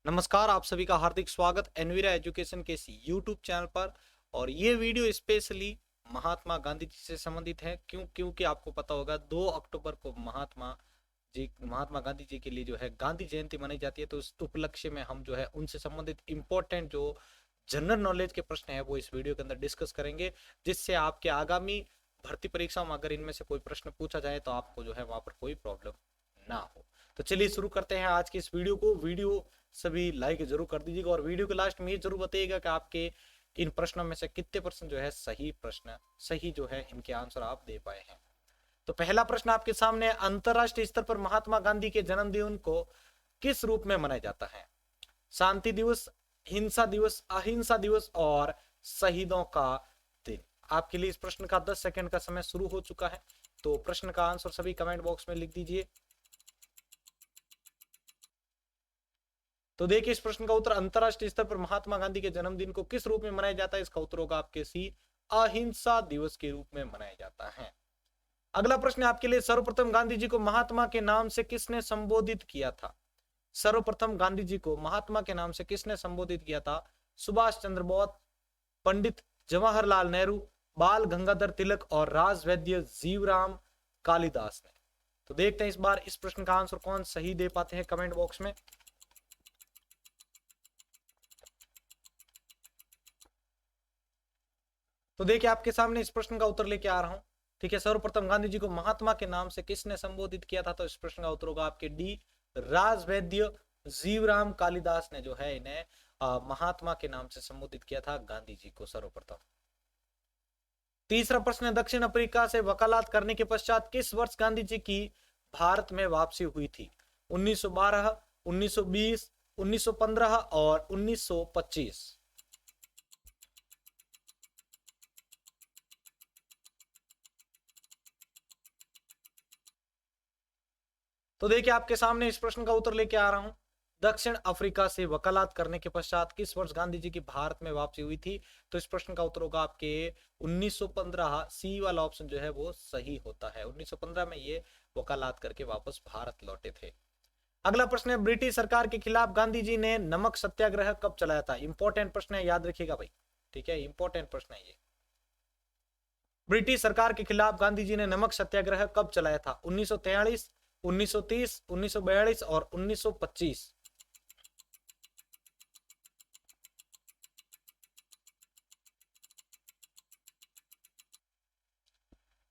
नमस्कार, आप सभी का हार्दिक स्वागत एनवीरा एजुकेशन के इस यूट्यूब चैनल पर। और ये वीडियो स्पेशली महात्मा गांधी जी से संबंधित है। क्योंकि आपको पता होगा 2 अक्टूबर को महात्मा गांधी जी के लिए जो है गांधी जयंती मनाई जाती है। तो इस उपलक्ष्य में हम जो है उनसे संबंधित इंपॉर्टेंट जो जनरल नॉलेज के प्रश्न है वो इस वीडियो के अंदर डिस्कस करेंगे, जिससे आपके आगामी भर्ती परीक्षा में अगर इनमें से कोई प्रश्न पूछा जाए तो आपको जो है वहां पर कोई प्रॉब्लम ना हो। तो चलिए शुरू करते हैं आज की इस वीडियो को। वीडियो सभी लाइक जरूर कर दीजिएगा और वीडियो के लास्ट में ये जरूर बताइएगा कि आपके इन प्रश्नों में से कितने परसेंट जो है सही जो है इनके आंसर आप दे पाए हैं। तो पहला प्रश्न आपके सामने, अंतरराष्ट्रीय स्तर पर महात्मा गांधी के जन्मदिन को किस रूप में मनाया जाता है? शांति दिवस, हिंसा दिवस, अहिंसा दिवस और शहीदों का दिन। आपके लिए इस प्रश्न का 10 सेकंड का समय शुरू हो चुका है। तो प्रश्न का आंसर सभी कमेंट बॉक्स में लिख दीजिए। तो देखिए, इस प्रश्न का उत्तर, अंतरराष्ट्रीय स्तर पर महात्मा गांधी के जन्मदिन को किस रूप में मनाया जाता है? इसका उत्तर होगा आपके सी, अहिंसा दिवस के रूप में मनाया जाता है। अगला प्रश्न आपके लिए, सर्वप्रथम गांधी जी को महात्मा के नाम से किसने संबोधित किया था? सर्वप्रथम गांधी जी को महात्मा के नाम से किसने संबोधित किया था? सुभाष चंद्र बोस, पंडित जवाहरलाल नेहरू, बाल गंगाधर तिलक और राजवैद्य जीवराम कालिदास ने। तो देखते हैं इस बार इस प्रश्न का आंसर कौन सही दे पाते हैं कमेंट बॉक्स में। तो देखिए, आपके सामने इस प्रश्न का उत्तर लेके आ रहा हूं। ठीक है, सर्वप्रथम गांधी जी को महात्मा के नाम से किसने संबोधित किया था? तो इस प्रश्न का उत्तर होगा आपके डी, राजवैद्य जीवराम कालिदास ने जो है इन्हें महात्मा के नाम से संबोधित किया था, गांधी जी को सर्वप्रथम। तीसरा प्रश्न है, दक्षिण अफ्रीका से वकालत करने के पश्चात किस वर्ष गांधी जी की भारत में वापसी हुई थी? 1912, 1920, 1915 और 1925। तो देखिए, आपके सामने इस प्रश्न का उत्तर लेके आ रहा हूं। दक्षिण अफ्रीका से वकालत करने के पश्चात किस वर्ष गांधी जी की भारत में वापसी हुई थी? तो इस प्रश्न का उत्तर होगा आपके 1915। सी वाला ऑप्शन जो है वो सही होता है। 1915 में ये वकालत करके वापस भारत लौटे थे। अगला प्रश्न है, ब्रिटिश सरकार के खिलाफ गांधी जी ने नमक सत्याग्रह कब चलाया था? इंपॉर्टेंट प्रश्न है, याद रखिएगा भाई। ठीक है, इंपॉर्टेंट प्रश्न है ये। ब्रिटिश सरकार के खिलाफ गांधी जी ने नमक सत्याग्रह कब चलाया था? 1943, 1930, 1942 और 1925।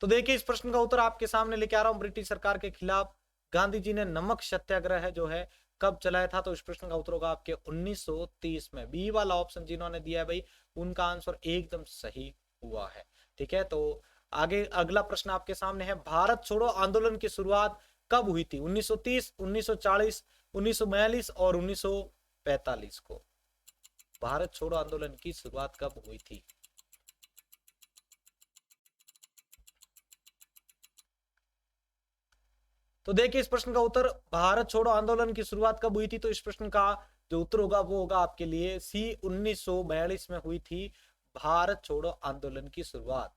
तो देखिए, इस प्रश्न का उत्तर आपके सामने लेके आ रहा हूं। ब्रिटिश सरकार के खिलाफ गांधी जी ने नमक सत्याग्रह जो है कब चलाया था? तो इस प्रश्न का उत्तर होगा आपके 1930 में। बी वाला ऑप्शन जिन्होंने दिया है भाई, उनका आंसर एकदम सही हुआ है। ठीक है, तो आगे अगला प्रश्न आपके सामने है, भारत छोड़ो आंदोलन की शुरुआत कब हुई थी? 1930, 1940, 1942 और 1945 को भारत छोड़ो आंदोलन की शुरुआत कब हुई थी? तो देखिए, इस प्रश्न का उत्तर, भारत छोड़ो आंदोलन की शुरुआत कब हुई थी? तो इस प्रश्न का जो उत्तर होगा वो होगा आपके लिए सी, 1942 में हुई थी भारत छोड़ो आंदोलन की शुरुआत।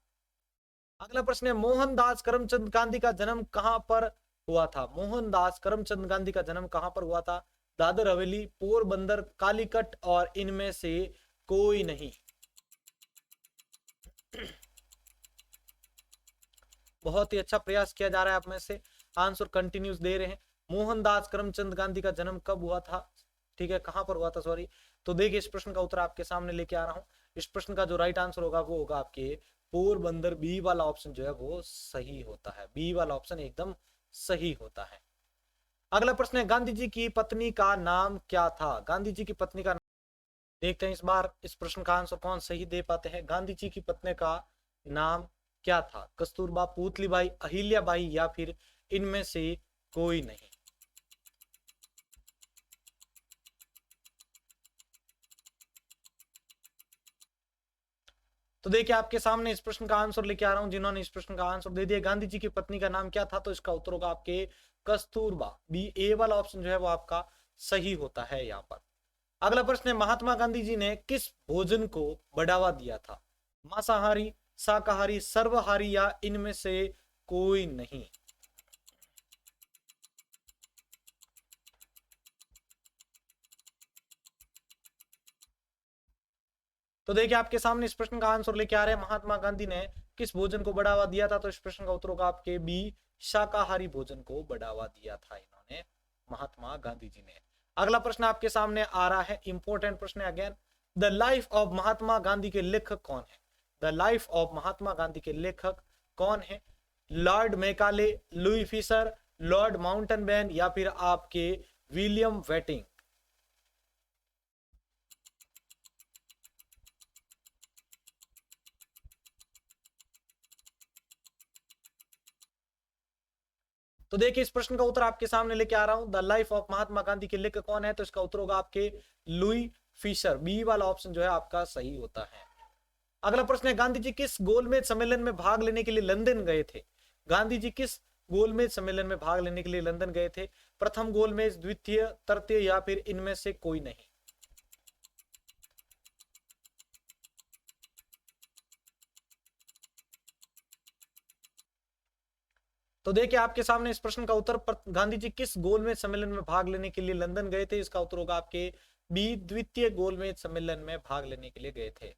अगला प्रश्न है, मोहनदास करमचंद गांधी का जन्म कहां पर हुआ था? मोहनदास करमचंद गांधी का जन्म कहां पर हुआ था? दादर हवेली, पोरबंदर, कालीकट और इनमें से कोई नहीं। बहुत ही अच्छा प्रयास किया जा रहा है आप में से, आंसर कंटिन्यूस दे रहे हैं। मोहनदास करमचंद गांधी का जन्म कब हुआ था? ठीक है, कहां पर हुआ था, सॉरी। तो देखिए, इस प्रश्न का उत्तर आपके सामने लेके आ रहा हूं। इस प्रश्न का जो राइट आंसर होगा वो होगा आपके पोरबंदर। बी वाला ऑप्शन जो है वो सही होता है। बी वाला ऑप्शन एकदम सही होता है। अगला प्रश्न है, गांधी जी की पत्नी का नाम क्या था? गांधी जी की पत्नी का नाम, देखते हैं इस बार इस प्रश्न का आंसर कौन सही दे पाते हैं। गांधी जी की पत्नी का नाम क्या था? कस्तूरबा, पुतलीबाई, अहिल्याबाई या फिर इनमें से कोई नहीं। तो देखिए, आपके सामने इस प्रश्न का आंसर लेके आ रहा हूं। जिन्होंने इस प्रश्न का आंसर दे दिया, गांधी जी की पत्नी का नाम क्या था? तो इसका उत्तर होगा आपके कस्तूरबा। बी, ए वाला ऑप्शन जो है वो आपका सही होता है यहां पर। अगला प्रश्न है, महात्मा गांधी जी ने किस भोजन को बढ़ावा दिया था? मांसाहारी, शाकाहारी, सर्वहारी या इनमें से कोई नहीं। तो देखिए आपके सामने इस प्रश्न का आंसर लेके आ रहे हैं, महात्मा गांधी ने किस भोजन को बढ़ावा दिया था? तो इस प्रश्न का उत्तर होगा आपके बी, शाकाहारी भोजन को बढ़ावा दिया था इन्होंने, महात्मा गांधी जी ने। अगला प्रश्न आपके सामने आ रहा है, इंपॉर्टेंट प्रश्न again. The life of Mahatma Gandhi के लेखक कौन है? The life of Mahatma Gandhi के लेखक कौन है? Lord Macaulay, Louis Fischer, Lord Mountbatten या फिर आपके विलियम वेटिंग? तो देखिए इस प्रश्न का उत्तर आपके सामने लेके आ रहा हूं, the life of Mahatma Gandhi के लेखक कौन है? तो इसका उत्तर होगा आपके लुई फिशर। बी वाला ऑप्शन जो है आपका सही होता है। अगला प्रश्न है, गांधी जी किस गोलमेज सम्मेलन में भाग लेने के लिए लंदन गए थे? गांधी जी किस गोलमेज सम्मेलन में भाग लेने के लिए लंदन गए थे? प्रथम गोलमेज, द्वितीय, तृतीय या फिर इनमें से कोई नहीं? तो देखिए आपके सामने इस प्रश्न का उत्तर, गांधी जी किस गोलमेज सम्मेलन में भाग लेने के लिए लंदन गए थे? इसका उत्तर होगा आपके बी, द्वितीय गोलमेज सम्मेलन में भाग लेने के लिए गए थे।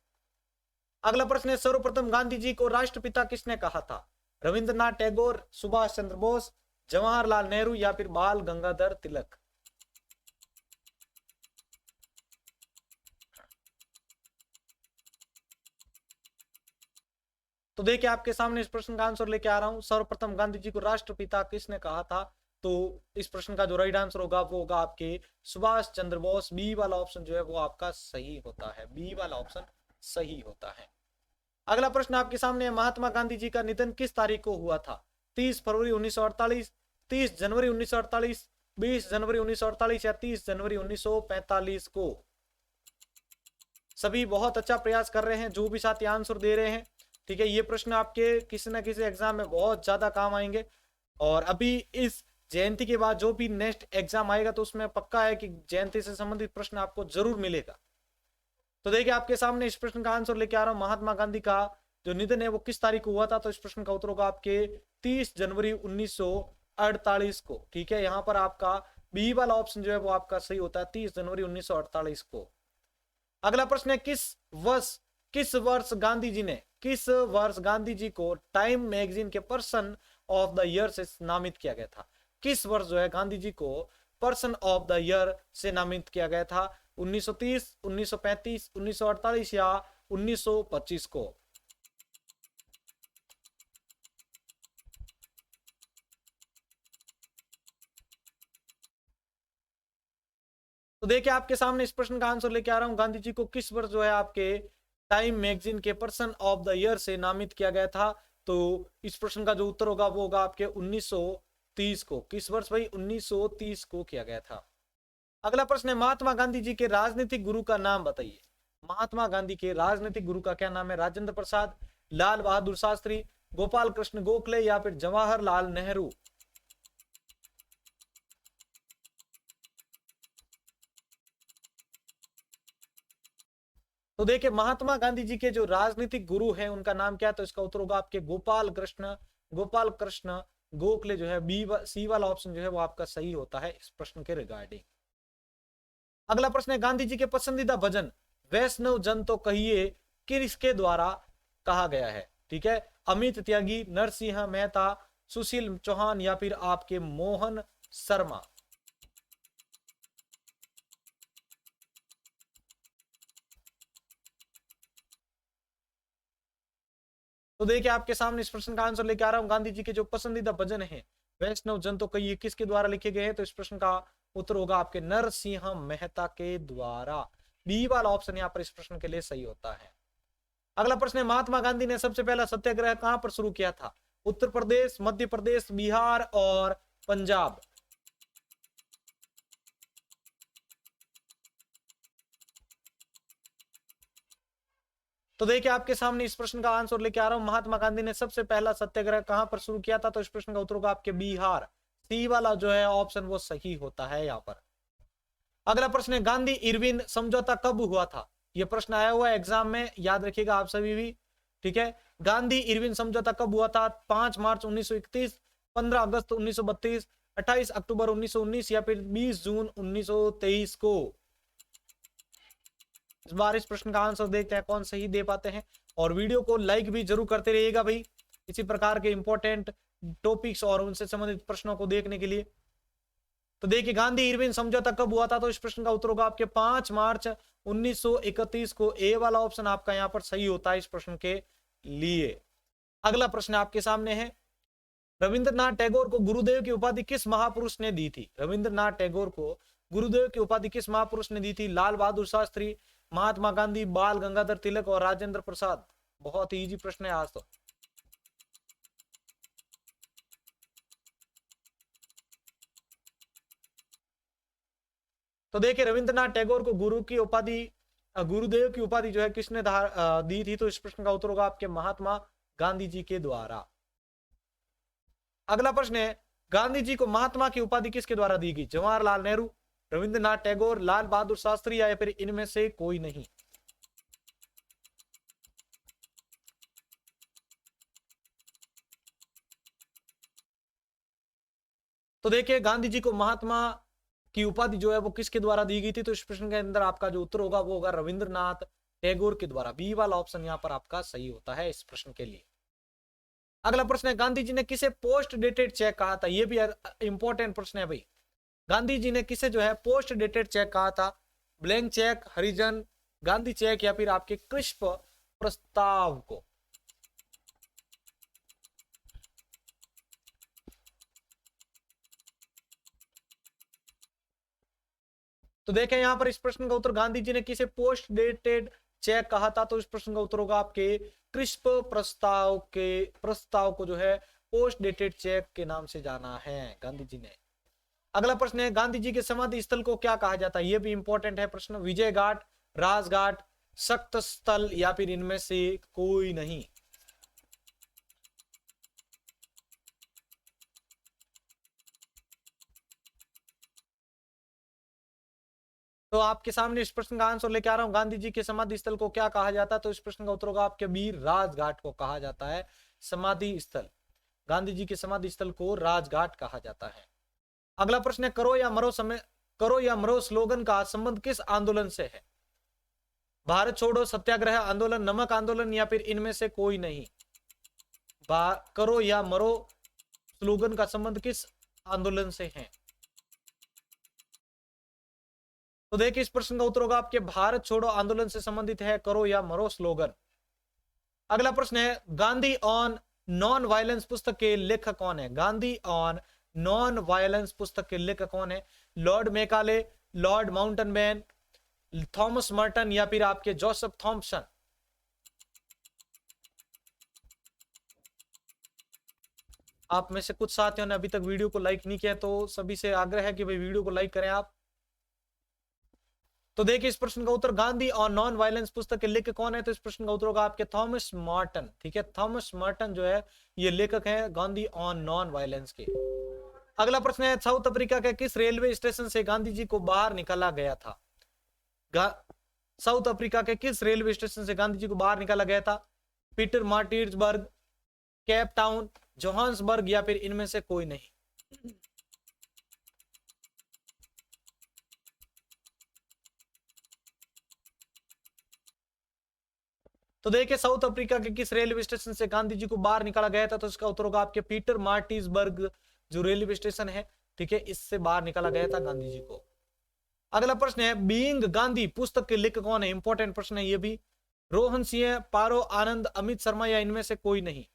अगला प्रश्न है, सर्वप्रथम गांधी जी को राष्ट्रपिता किसने कहा था? रविंद्रनाथ टैगोर, सुभाष चंद्र बोस, जवाहरलाल नेहरू या फिर बाल गंगाधर तिलक? तो देखिए आपके सामने इस प्रश्न का आंसर लेके आ रहा हूं, सर्वप्रथम गांधी जी को राष्ट्रपिता किसने कहा था? तो इस प्रश्न का जो राइट आंसर होगा वो होगा आपके सुभाष चंद्र बोस। बी वाला ऑप्शन जो है वो आपका सही होता है, बी वाला ऑप्शन सही होता है। अगला प्रश्न आपके सामने है, महात्मा गांधी जी का निधन किस तारीख को हुआ था? 30 फरवरी 1948, 30 जनवरी 1948, 20 जनवरी 1948 या 30 जनवरी 1945 को? सभी बहुत अच्छा प्रयास कर रहे हैं, जो भी साथी आंसर दे रहे हैं। ठीक है, ये प्रश्न आपके किसी ना किसी एग्जाम में बहुत ज्यादा काम आएंगे। और अभी इस जयंती के बाद जो भी नेक्स्ट एग्जाम आएगा तो उसमें पक्का है कि जयंती से संबंधित प्रश्न आपको जरूर मिलेगा। तो देखिए आपके सामने इस प्रश्न का आंसर लेके आ रहा हूं, महात्मा गांधी का जो निधन है वो किस तारीख को हुआ था? तो इस प्रश्न का उत्तर होगा आपके 30 जनवरी 1948 को। ठीक है, यहाँ पर आपका बी वाला ऑप्शन जो है वो आपका सही होता है, 30 जनवरी 1948 को। अगला प्रश्न है, किस वर्ष गांधी जी को टाइम मैगजीन के पर्सन ऑफ द ईयर से नामित किया गया था? किस वर्ष जो है गांधी जी को पर्सन ऑफ द ईयर से नामित किया गया था? 1930, 1935, 1948 या 1925 को? तो देखिए आपके सामने इस प्रश्न का आंसर लेके आ रहा हूं, गांधी जी को किस वर्ष जो है आपके टाइम मैगजीन के पर्सन ऑफ द ईयर से नामित किया गया था? तो इस प्रश्न का जो उत्तर होगा वो होगा आपके 1930 को। किस वर्ष भाई? 1930 को किया गया था। अगला प्रश्न है, महात्मा गांधी जी के राजनीतिक गुरु का नाम बताइए। महात्मा गांधी के राजनीतिक गुरु का क्या नाम है? राजेंद्र प्रसाद, लाल बहादुर शास्त्री, गोपाल कृष्ण गोखले या फिर जवाहरलाल नेहरू? तो देखिए महात्मा गांधी जी के जो राजनीतिक गुरु हैं उनका नाम क्या है? तो इसका उत्तर होगा आपके गोपाल कृष्ण गोखले जो है। सी वाला ऑप्शन जो है वो आपका सही होता है इस प्रश्न के रिगार्डिंग। अगला प्रश्न है, गांधी जी के पसंदीदा भजन वैष्णव जन तो कहिए किसके द्वारा कहा गया है? ठीक है, अमित त्यागी, नरसिंह मेहता, सुशील चौहान या फिर आपके मोहन शर्मा? तो देखिए आपके सामने इस प्रश्न का आंसर लेके आ रहा हूं, गांधी जी के जो पसंदीदा भजन है वैष्णव जन तो कहिए किसके द्वारा लिखे गए हैं? तो इस प्रश्न का उत्तर होगा आपके नरसिंह मेहता के द्वारा। बी वाला ऑप्शन यहाँ पर इस प्रश्न के लिए सही होता है। अगला प्रश्न है, महात्मा गांधी ने सबसे पहला सत्याग्रह कहां पर शुरू किया था? उत्तर प्रदेश, मध्य प्रदेश, बिहार और पंजाब? तो देखिए आपके सामने इस प्रश्न का आंसर लेके आ रहा हूं, महात्मा गांधी ने सबसे पहला सत्याग्रह कहां पर शुरू किया था? तो इस प्रश्न का उत्तर होगा आपके बिहार। सी वाला जो है ऑप्शन वो सही होता है यहाँ पर। अगला प्रश्न है, गांधी इरविन समझौता कब हुआ था? यह प्रश्न आया हुआ है एग्जाम में, याद रखिएगा आप सभी भी। ठीक है, गांधी इरविन समझौता कब हुआ था? 5 मार्च 1931, 15 अगस्त 1932, 28 अक्टूबर 1919 या फिर 20 जून 1923 को? इस बार इस प्रश्न का आंसर देखते हैं कौन सही दे पाते हैं। और वीडियो को लाइक भी जरूर करते रहिएगा भाई, इसी प्रकार के इंपॉर्टेंट टॉपिक्स और उनसे संबंधित प्रश्नों को देखने के लिए। तो देखिए, गांधी इरविन समझौता कब हुआ था, तो इस प्रश्न का उत्तर होगा आपके 5 मार्च 1931 को। ए वाला ऑप्शन आपका यहां पर सही होता है इस प्रश्न के लिए। अगला प्रश्न आपके सामने है, रविंद्रनाथ टैगोर को गुरुदेव की उपाधि किस महापुरुष ने दी थी? रविंद्रनाथ टैगोर को गुरुदेव की उपाधि किस महापुरुष ने दी थी? लाल बहादुर शास्त्री, महात्मा गांधी, बाल गंगाधर तिलक और राजेंद्र प्रसाद। बहुत ही इजी प्रश्न है आज तो। तो देखिए, रविंद्रनाथ टैगोर को गुरुदेव की उपाधि जो है किसने दी थी? तो इस प्रश्न का उत्तर होगा आपके महात्मा गांधी जी के द्वारा। अगला प्रश्न है, गांधी जी को महात्मा की उपाधि किसके द्वारा दी गई? जवाहरलाल नेहरू, रविंद्रनाथ टैगोर, लाल बहादुर शास्त्री या फिर इनमें से कोई नहीं। तो देखिए, गांधी जी को महात्मा की उपाधि जो है वो किसके द्वारा दी गई थी? तो इस प्रश्न के अंदर आपका जो उत्तर होगा वो होगा रविंद्रनाथ टैगोर के द्वारा। बी वाला ऑप्शन यहां पर आपका सही होता है इस प्रश्न के लिए। अगला प्रश्न है, गांधी जी ने किसे पोस्ट डेटेड चेक कहा था? यह भी इंपॉर्टेंट प्रश्न है भाई। गांधी जी ने किसे जो है पोस्ट डेटेड चेक कहा था? ब्लैंक चेक, हरिजन, गांधी चेक या फिर आपके क्रिस्प प्रस्ताव को? तो देखें यहां पर इस प्रश्न का उत्तर, गांधी जी ने किसे पोस्ट डेटेड चेक कहा था? तो इस प्रश्न का उत्तर होगा आपके क्रिस्प प्रस्ताव को जो है पोस्ट डेटेड चेक के नाम से जाना है गांधी जी ने। अगला प्रश्न है, गांधी जी के समाधि स्थल को क्या कहा जाता है? यह भी इंपॉर्टेंट है प्रश्न। विजय घाट, राजघाट, सक्त स्थल या फिर इनमें से कोई नहीं। तो आपके सामने इस प्रश्न का आंसर लेके आ रहा हूं, गांधी जी के समाधि स्थल को क्या कहा जाता है? तो इस प्रश्न का उत्तर होगा आपके वीर राजघाट को कहा जाता है समाधि स्थल। गांधी जी के समाधि स्थल को राजघाट कहा जाता है। अगला प्रश्न है, करो या मरो स्लोगन का संबंध किस आंदोलन से है? भारत छोड़ो, सत्याग्रह आंदोलन, नमक आंदोलन या फिर इनमें से कोई नहीं। करो या मरो स्लोगन का संबंध किस आंदोलन से है? तो देखिए, इस प्रश्न का उत्तर होगा आपके भारत छोड़ो आंदोलन से संबंधित है करो या मरो स्लोगन। अगला प्रश्न है, गांधी ऑन नॉन वायलेंस पुस्तक के लेखक कौन है? गांधी ऑन नॉन वायलेंस पुस्तक के लेखक कौन है? Lord Macaulay, Lord Mountbatten, Thomas Merton या फिर आपके जोसेफ थॉम्पसन? आप में से कुछ साथियों ने अभी तक वीडियो को लाइक नहीं किया, तो सभी से आग्रह है कि भाई वीडियो को लाइक करें आप। तो देखिए, इस प्रश्न का उत्तर, गांधी और नॉन वायलेंस पुस्तक के लेखक कौन है? तो इस प्रश्न का उत्तर होगा आपके थॉमस मॉर्टन। ठीक है, थॉमस मॉर्टन जो है ये लेखक है गांधी ऑन नॉन वायलेंस के। अगला प्रश्न है, साउथ अफ्रीका के किस रेलवे स्टेशन से गांधी जी को बाहर निकाला गया था? साउथ अफ्रीका के किस रेलवे स्टेशन से गांधी जी को बाहर निकाला गया था? पीटर मार्टिन्सबर्ग, केप टाउन, जोहान्सबर्ग या फिर इनमें से कोई नहीं। तो देखिए, साउथ अफ्रीका के किस रेलवे स्टेशन से गांधी जी को बाहर निकाला गया था? तो इसका उत्तर होगा आपके पीटर मार्टिन्सबर्ग जो रेलवे स्टेशन है, ठीक है, इससे बाहर निकाला गया था गांधी जी को। अगला प्रश्न है, बीइंग गांधी पुस्तक के लेखक कौन है? इंपॉर्टेंट प्रश्न है ये भी। रोहन सिंह, पारो आनंद, अमित शर्मा या इनमें से कोई नहीं।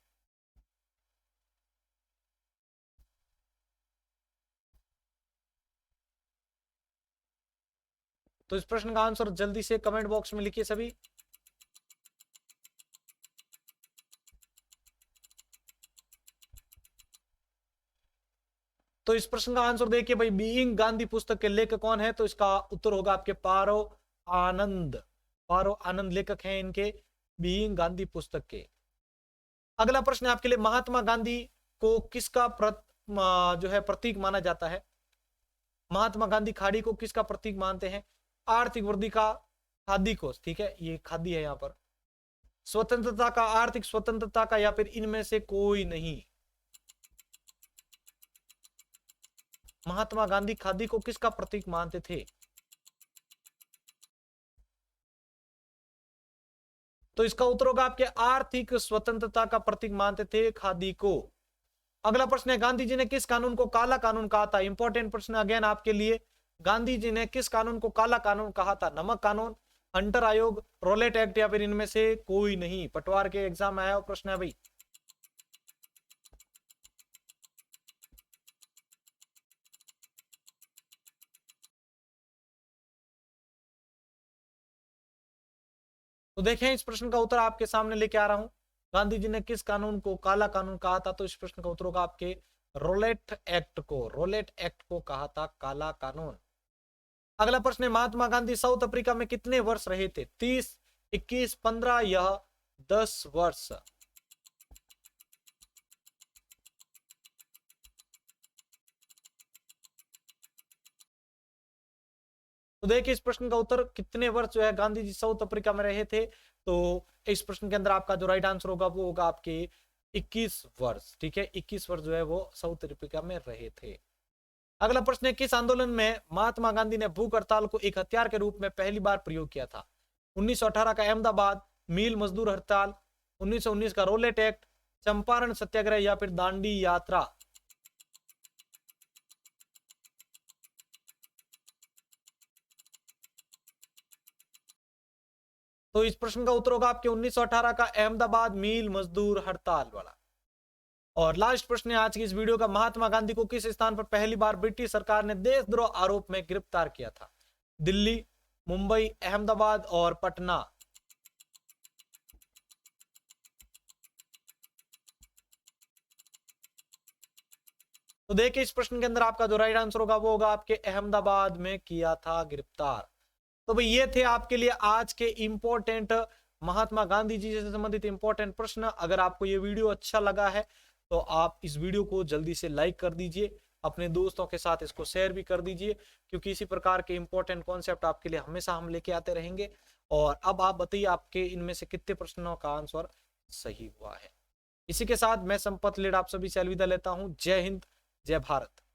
तो इस प्रश्न का आंसर जल्दी से कमेंट बॉक्स में लिखिए सभी। तो इस प्रश्न का आंसर देखिए भाई, बीइंग गांधी पुस्तक के लेखक कौन है? तो इसका उत्तर होगा आपके पारो आनंद। पारो आनंद लेखक हैं इनके बीइंग गांधी पुस्तक के। अगला प्रश्न है आपके लिए, महात्मा गांधी को किसका जो है प्रतीक माना जाता है? महात्मा गांधी खादी को किसका प्रतीक मानते हैं? आर्थिक वृद्धि का, खादी को, ठीक है, ये खादी है यहां पर, स्वतंत्रता का, आर्थिक स्वतंत्रता का या फिर इनमें से कोई नहीं। महात्मा गांधी खादी को किसका प्रतीक मानते थे? तो इसका उत्तर होगा आपके आर्थिक स्वतंत्रता का प्रतीक मानते थे खादी को। अगला प्रश्न है, गांधी जी ने किस कानून को काला कानून कहा था? इंपॉर्टेंट प्रश्न अगेन आपके लिए। गांधी जी ने किस कानून को काला कानून कहा था? नमक कानून, हंटर आयोग, रोलेट एक्ट या फिर इनमें से कोई नहीं? पटवार के एग्जाम में आया प्रश्न है भाई। तो देखें इस प्रश्न का उत्तर आपके सामने लेके आ रहा हूं। गांधी जी ने किस कानून को काला कानून कहा था? तो इस प्रश्न का उत्तर होगा आपके रोलेट एक्ट को। रोलेट एक्ट को कहा था काला कानून। अगला प्रश्न है, महात्मा गांधी साउथ अफ्रीका में कितने वर्ष रहे थे? 30, 21, 15 या 10 वर्ष? तो देखिए इस प्रश्न का उत्तर कितने वर्ष जो है गांधी जी साउथ अफ्रीका में रहे थे। तो इस प्रश्न के अंदर आपका जो राइट आंसर होगा वो होगा आपके 21 वर्ष। ठीक है, 21 वर्ष जो है वो साउथ अफ्रीका में रहे थे। अगला प्रश्न है, किस आंदोलन में महात्मा गांधी ने भूख हड़ताल को एक हथियार के रूप में पहली बार प्रयोग किया था? 1918 का अहमदाबाद मिल मजदूर हड़ताल, 1919 का रोलेट एक्ट, चंपारण सत्याग्रह या फिर दांडी यात्रा? तो इस प्रश्न का उत्तर होगा आपके 1918 का अहमदाबाद मिल मजदूर हड़ताल वाला। और लास्ट प्रश्न है आज की इस वीडियो का, महात्मा गांधी को किस स्थान पर पहली बार ब्रिटिश सरकार ने देशद्रोह आरोप में गिरफ्तार किया था? दिल्ली, मुंबई, अहमदाबाद और पटना? तो देखिए इस प्रश्न के अंदर आपका जो राइट आंसर होगा वो होगा आपके अहमदाबाद में किया था गिरफ्तार। तो भाई ये थे आपके लिए आज के इंपॉर्टेंट महात्मा गांधी जी से संबंधित इंपॉर्टेंट प्रश्न। अगर आपको ये वीडियो अच्छा लगा है तो आप इस वीडियो को जल्दी से लाइक कर दीजिए, अपने दोस्तों के साथ इसको शेयर भी कर दीजिए, क्योंकि इसी प्रकार के इंपॉर्टेंट कॉन्सेप्ट आपके लिए हमेशा हम लेके आते रहेंगे। और अब आप बताइए आपके इनमें से कितने प्रश्नों का आंसर सही हुआ है। इसी के साथ मैं संपत लेड आप सभी से अलविदा लेता हूं। जय हिंद, जय भारत।